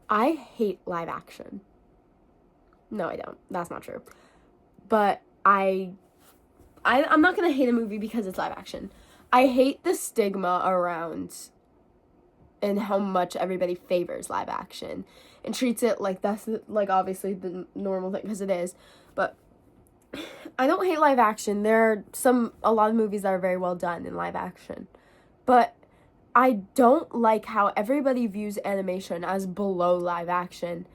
I hate live action. No, I don't. That's not true. But I'm not gonna hate a movie because it's live action. I hate the stigma around and how much everybody favors live action and treats it like that's like obviously the normal thing, because it is. But I don't hate live action. There are a lot of movies that are very well done in live action. But I don't like how everybody views animation as below live action.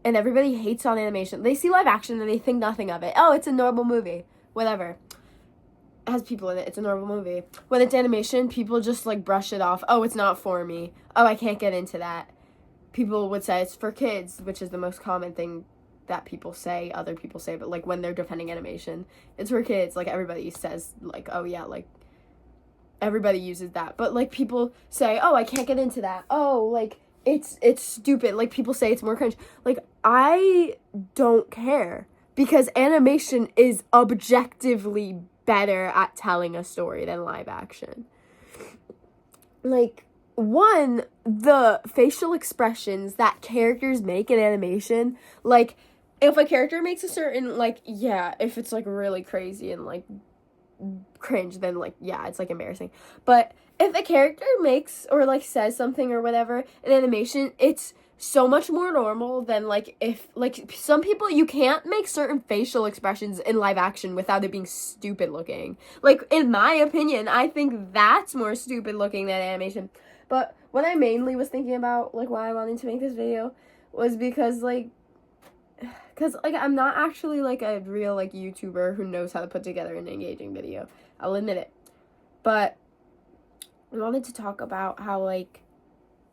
And everybody hates on animation. They see live action and they think nothing of it. Oh, it's a normal movie. Whatever. It has people in it. It's a normal movie. When it's animation, people just like brush it off. Oh, it's not for me. Oh, I can't get into that. People would say it's for kids, which is the most common thing that people say, other people say, but like when they're defending animation, it's for kids. Like everybody says like, oh yeah, like everybody uses that. But like people say, oh, I can't get into that. Oh, like it's stupid. Like people say it's more cringe. Like I don't care, because animation is objectively better at telling a story than live action. Like, one, the facial expressions that characters make in animation, like if a character makes a certain, like, yeah, if it's like really crazy and like cringe, then like, yeah, it's like embarrassing. But if a character makes or like says something or whatever in animation, it's so much more normal than like if like some people, you can't make certain facial expressions in live action without it being stupid looking. Like in my opinion, I think that's more stupid looking than animation. But what I mainly was thinking about, like why I wanted to make this video, was because like I'm not actually like a real like YouTuber who knows how to put together an engaging video. I'll admit it. But I wanted to talk about how like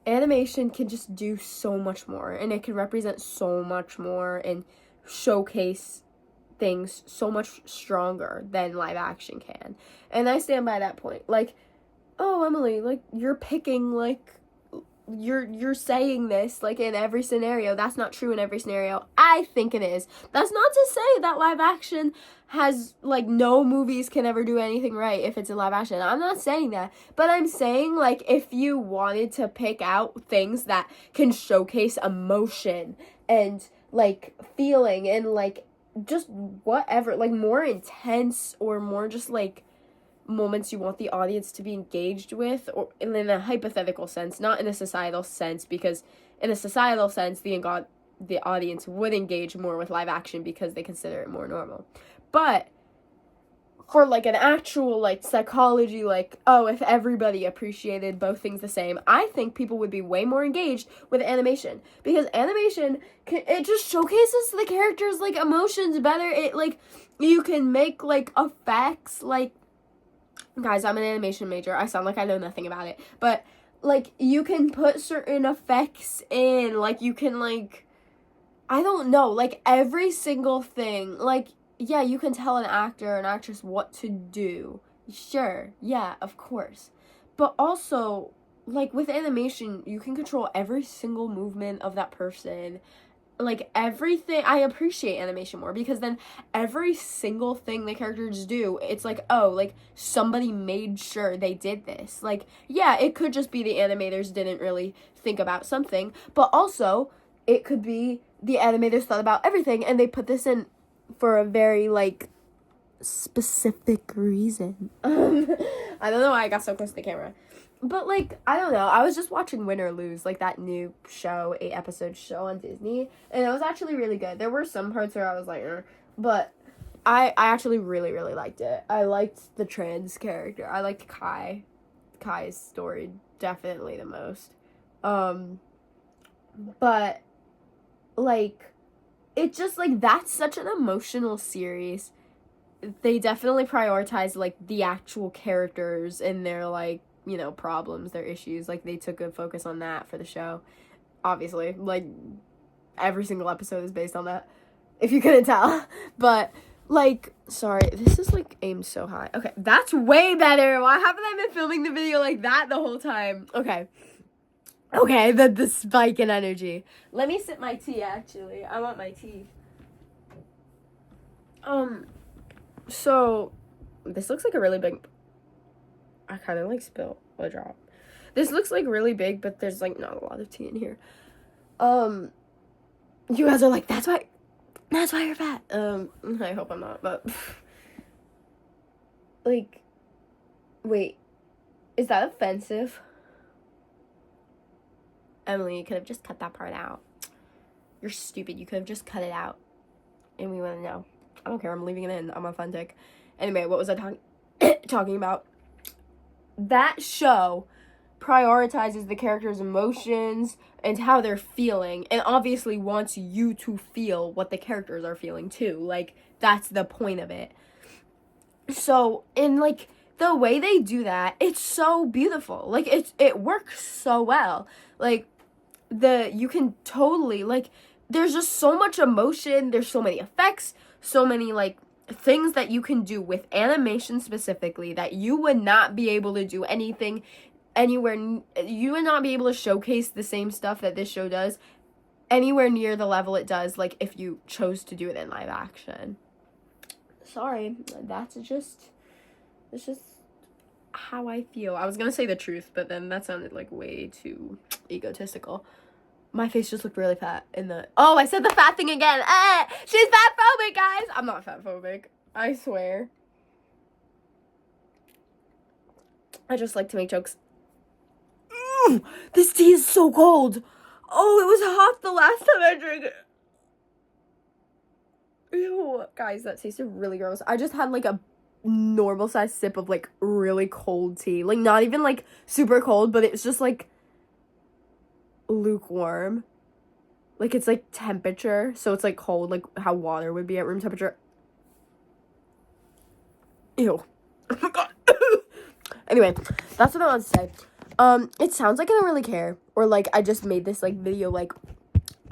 animation can just do so much more, and it can represent so much more and showcase things so much stronger than live action can. And I stand by that point. Like, oh, Emily, like you're picking like you're saying this like in every scenario. That's not true in every scenario. I think it is. That's not to say that live action has like no movies can ever do anything right if it's a live action. I'm not saying that. But I'm saying like if you wanted to pick out things that can showcase emotion and like feeling and like just whatever, like more intense or more just like moments you want the audience to be engaged with, or in a hypothetical sense, not in a societal sense, because in a societal sense the audience would engage more with live action because they consider it more normal. But for like an actual like psychology, like, oh, if everybody appreciated both things the same, I think people would be way more engaged with animation, because animation it just showcases the characters like emotions better. It like you can make like effects, like, guys, I'm an animation major. I sound like I know nothing about it. But, like, you can put certain effects in. Like, you can, like, I don't know. Like, every single thing. Like, yeah, you can tell an actor or an actress what to do. Sure. Yeah, of course. But also, like, with animation, you can control every single movement of that person. Like everything, I appreciate animation more, because then every single thing the characters do, it's like, oh, like somebody made sure they did this. Like, yeah, it could just be the animators didn't really think about something, but also it could be the animators thought about everything and they put this in for a very like specific reason. I don't know why I got so close to the camera. But, like, I don't know. I was just watching Win or Lose, like, that new show, 8-episode show on Disney. And it was actually really good. There were some parts where I was like, but I actually really, really liked it. I liked the trans character. I liked Kai. Kai's story definitely the most. But, like, it just, like, that's such an emotional series. They definitely prioritize, like, the actual characters and their, like, you know, problems, their issues. Like, they took a focus on that for the show. Obviously, like, every single episode is based on that, if you couldn't tell. But, like, sorry, this is, like, aimed so high. Okay, that's way better. Why haven't I been filming the video like that the whole time? Okay, the spike in energy. Let me sip my tea, actually. I want my tea. So, this looks like a really big... I kind of like spilled a drop. This looks like really big, but there's like not a lot of tea in here. You guys are like, that's why you're fat. I hope I'm not, but like, wait, is that offensive? Emily, you could have just cut that part out. You're stupid. You could have just cut it out, and we wouldn't know. I don't care. I'm leaving it in. I'm authentic. Anyway, what was I talking about? That show prioritizes the characters' emotions and how they're feeling, and obviously wants you to feel what the characters are feeling too. Like, that's the point of it. So, in like the way they do that, it's so beautiful. Like, it works so well. Like, you can totally, like, there's just so much emotion, there's so many effects, so many like things that you can do with animation specifically that you would not be able to do anything anywhere. You would not be able to showcase the same stuff that this show does anywhere near the level it does, like, if you chose to do it in live action. Sorry, it's just how I feel. I was gonna say the truth, but then that sounded like way too egotistical. My face just looked really fat in the... Oh, I said the fat thing again. She's fat phobic, guys. I'm not fat phobic. I swear. I just like to make jokes. This tea is so cold. Oh, it was hot the last time I drank it. Ew, guys, that tasted really gross. I just had like a normal size sip of like really cold tea. Like, not even like super cold, but it's just like lukewarm. Like, it's like temperature, so it's like cold, like how water would be at room temperature. Ew. Oh my god. Anyway, that's what I want to say. It sounds like I don't really care, or like I just made this like video, like,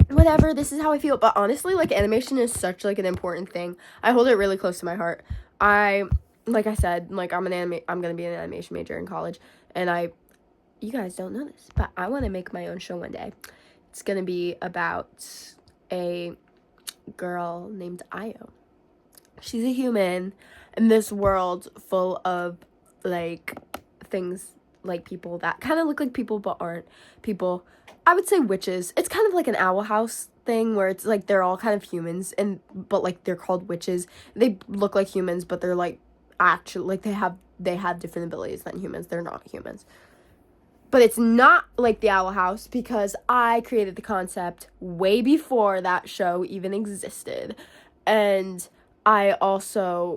whatever, this is how I feel. But honestly, like, animation is such like an important thing. I hold it really close to my heart. Like I said, like, I'm gonna be an animation major in college, and you guys don't know this, but I want to make my own show one day. It's gonna be about a girl named Io. She's a human in this world full of like things, like people that kind of look like people but aren't people. I would say witches. It's kind of like an Owl House thing where it's like they're all kind of humans, but like they're called witches. They look like humans, but they're like actually like they have different abilities than humans. They're not humans. But it's not like the Owl House because I created the concept way before that show even existed. And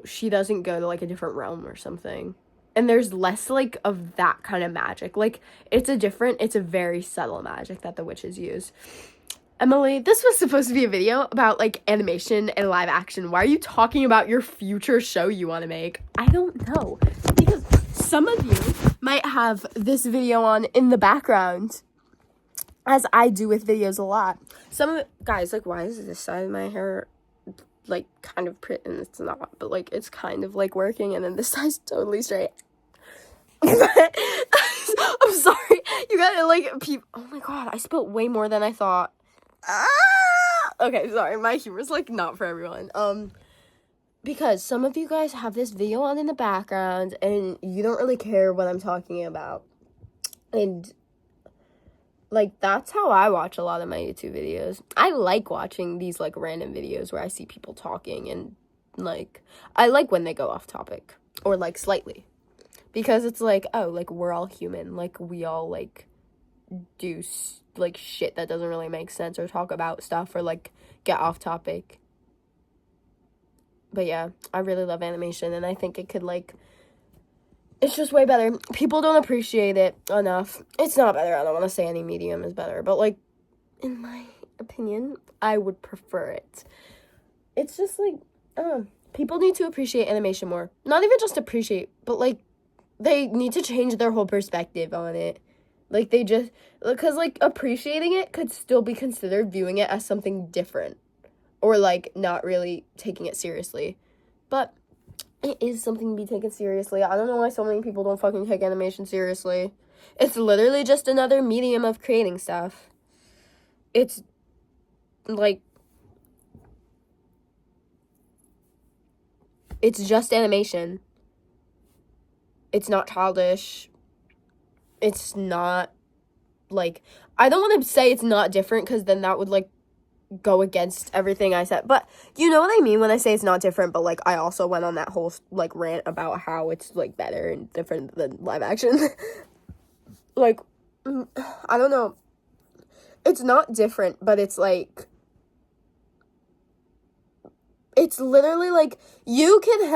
she doesn't go to like a different realm or something. And there's less like of that kind of magic. Like, it's a very subtle magic that the witches use. Emily, this was supposed to be a video about like animation and live action. Why are you talking about your future show you want to make? I don't know. Because some of you might have this video on in the background, as I do with videos a lot. Guys, like, why is this side of my hair like kind of pretty? And it's not, but like it's kind of like working, and then this side's totally straight. I'm sorry, you gotta like oh my god, I spilled way more than I thought. Okay, sorry, my humor's like not for everyone. Because some of you guys have this video on in the background and you don't really care what I'm talking about. And like, that's how I watch a lot of my YouTube videos. I like watching these like random videos where I see people talking, and like I like when they go off topic or like slightly, because it's like, oh, like we're all human, like we all like do like shit that doesn't really make sense, or talk about stuff, or like get off topic. But yeah, I really love animation, and I think it could like, it's just way better. People don't appreciate it enough. It's not better. I don't want to say any medium is better, but like, in my opinion, I would prefer it. It's just like, people need to appreciate animation more. Not even just appreciate, but like, they need to change their whole perspective on it. Like, because like appreciating it could still be considered viewing it as something different, or like not really taking it seriously. But it is something to be taken seriously. I don't know why so many people don't fucking take animation seriously. It's literally just another medium of creating stuff. It's like, it's just animation. It's not childish. It's not like, I don't want to say it's not different because then that would, like, go against everything I said. But you know what I mean when I say it's not different, but, like, I also went on that whole, like, rant about how it's, like, better and different than live action. Like, I don't know. It's not different, but it's, like, it's literally, like, you can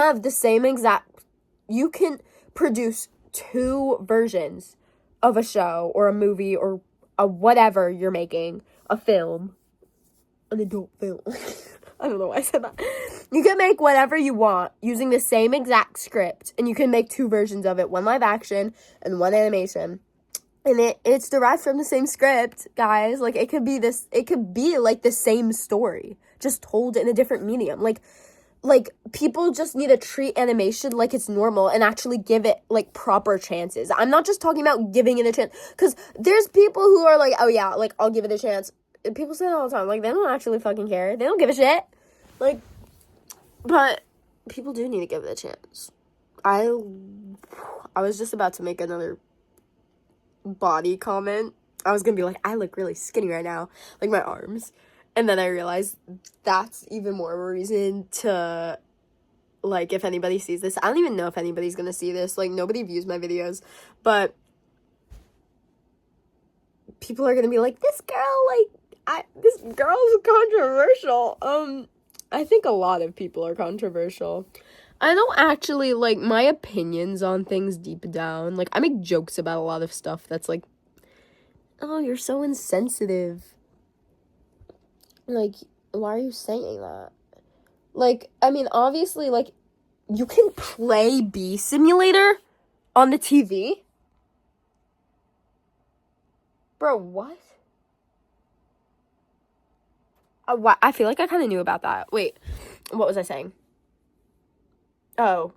produce 2 versions of a show or a movie or a whatever you're making, a film, an adult film. I don't know why I said that. You can make whatever you want using the same exact script, and you can make 2 versions of it, one live action and one animation. And it's derived from the same script, guys. Like, it could be, like, the same story, just told in a different medium. Like, people just need to treat animation like it's normal and actually give it, like, proper chances. I'm not just talking about giving it a chance, because there's people who are like, oh, yeah, like, I'll give it a chance. And people say that all the time. Like, they don't actually fucking care. They don't give a shit. Like, but people do need to give it a chance. I was just about to make another body comment. I was gonna be like, I look really skinny right now, like my arms, and then I realized that's even more of a reason to, like, if anybody sees this, I don't even know if anybody's gonna see this, like, nobody views my videos, but people are gonna be like, this girl's controversial. I think a lot of people are controversial. I don't actually, like, my opinions on things deep down. Like, I make jokes about a lot of stuff that's like, oh, you're so insensitive. Like, why are you saying that? Like, I mean, obviously, like, you can play Bee Simulator on the TV. Bro, what? I feel like I kind of knew about that. Wait, what was I saying? Oh,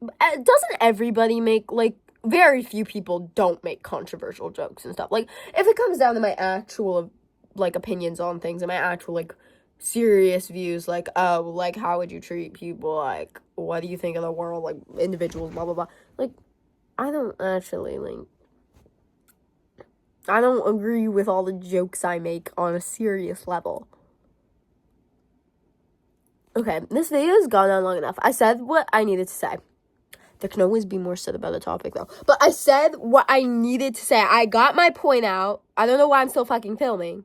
doesn't everybody make, like, very few people don't make controversial jokes and stuff. Like, if it comes down to my actual, like, opinions on things and my actual, like, serious views, like, oh, like, how would you treat people, like, what do you think of the world, like, individuals, blah, blah, blah. Like, I don't actually, like, I don't agree with all the jokes I make on a serious level. Okay, this video has gone on long enough. I said what I needed to say. There can always be more said about the topic, though. But I said what I needed to say. I got my point out. I don't know why I'm still fucking filming.